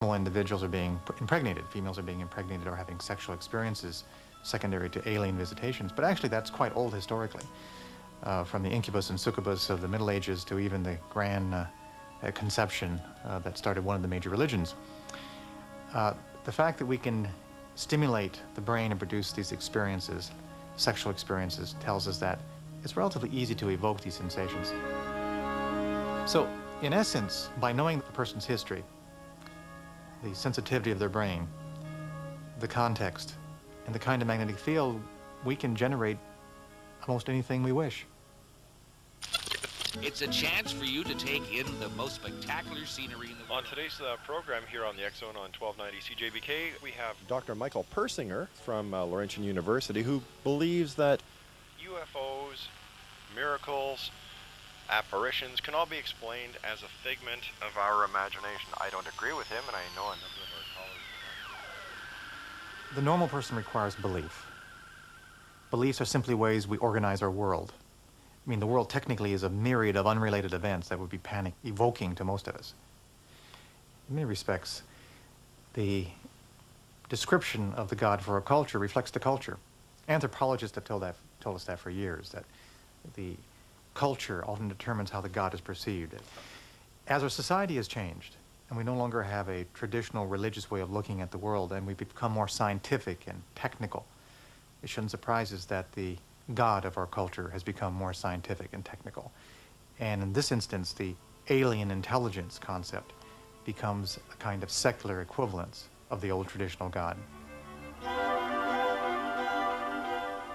Individuals are being impregnated, females are being impregnated or having sexual experiences secondary to alien visitations, but actually that's quite old historically, from the incubus and succubus of the Middle Ages to even the grand conception that started one of the major religions. The fact that we can stimulate the brain and produce these experiences, sexual experiences, tells us that it's relatively easy to evoke these sensations. So, in essence, by knowing a person's history, the sensitivity of their brain, the context, and the kind of magnetic field, we can generate almost anything we wish. It's a chance for you to take in the most spectacular scenery in the world. On today's program here on the X Zone on 1290 CJBK, we have Dr. Michael Persinger from Laurentian University, who believes that UFOs, miracles, apparitions can all be explained as a figment of our imagination. I don't agree with him, and I know a number of our colleagues. The normal person requires belief. Beliefs are simply ways we organize our world. I mean, the world technically is a myriad of unrelated events that would be panic-evoking to most of us. In many respects, the description of the God for a culture reflects the culture. Anthropologists have told us that for years, that the culture often determines how the God is perceived. As our society has changed, and we no longer have a traditional religious way of looking at the world, and we've become more scientific and technical, it shouldn't surprise us that the God of our culture has become more scientific and technical. And in this instance, the alien intelligence concept becomes a kind of secular equivalence of the old traditional God.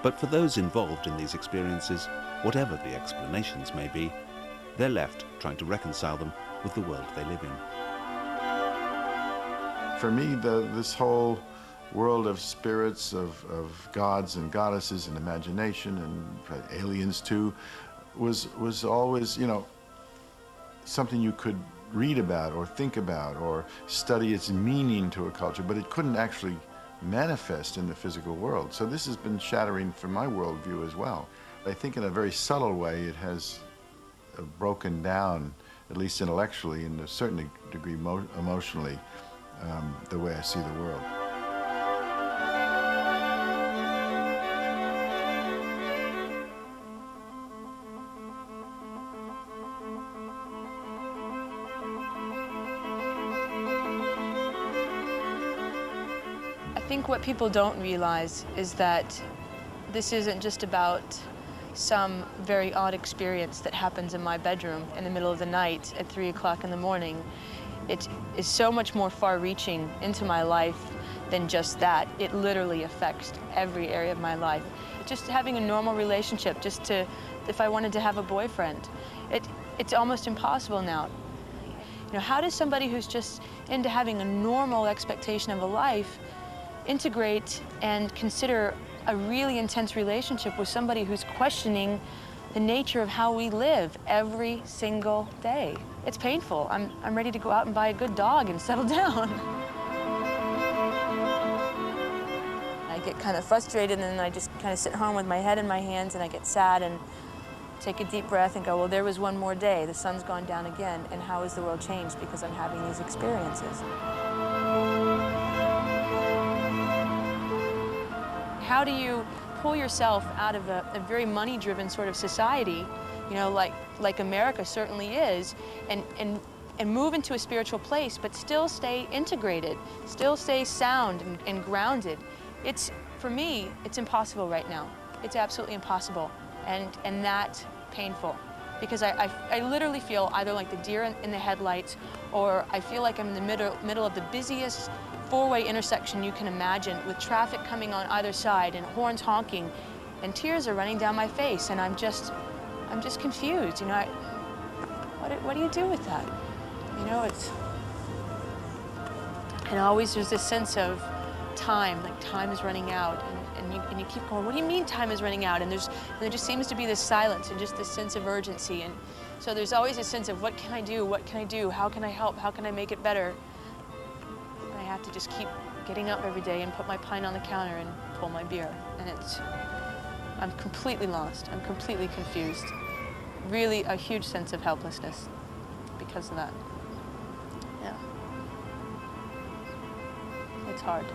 But for those involved in these experiences, whatever the explanations may be, they're left trying to reconcile them with the world they live in. For me, this whole world of spirits, of gods and goddesses and imagination and aliens too, was always, you know, something you could read about or think about or study its meaning to a culture, but it couldn't actually manifest in the physical world. So this has been shattering for my worldview as well. I think in a very subtle way it has broken down, at least intellectually and to a certain degree emotionally, the way I see the world. I think what people don't realize is that this isn't just about some very odd experience that happens in my bedroom in the middle of the night at 3 o'clock in the morning. It is so much more far-reaching into my life than just that. It literally affects every area of my life. Just having a normal relationship, if I wanted to have a boyfriend, it's almost impossible now. You know, how does somebody who's just into having a normal expectation of a life integrate and consider a really intense relationship with somebody who's questioning the nature of how we live every single day? It's painful. I'm ready to go out and buy a good dog and settle down. I get kind of frustrated and then I just kind of sit home with my head in my hands and I get sad and take a deep breath and go, well, there was one more day. The sun's gone down again, and how has the world changed because I'm having these experiences? How do you pull yourself out of a very money-driven sort of society, you know, like America certainly is, and move into a spiritual place, but still stay integrated, still stay sound and grounded? For me, it's impossible right now. It's absolutely impossible, and that painful, because I literally feel either like the deer in the headlights, or I feel like I'm in the middle of the busiest four-way intersection you can imagine, with traffic coming on either side and horns honking, and tears are running down my face, and I'm just confused. You know, what do you do with that? You know, and always there's this sense of time, like time is running out, and you keep going, what do you mean time is running out? And there just seems to be this silence and just this sense of urgency, and so there's always a sense of what can I do, what can I do, how can I help, how can I make it better? I have to just keep getting up every day and put my pint on the counter and pull my beer. And I'm completely lost. I'm completely confused. Really a huge sense of helplessness because of that. Yeah. hard.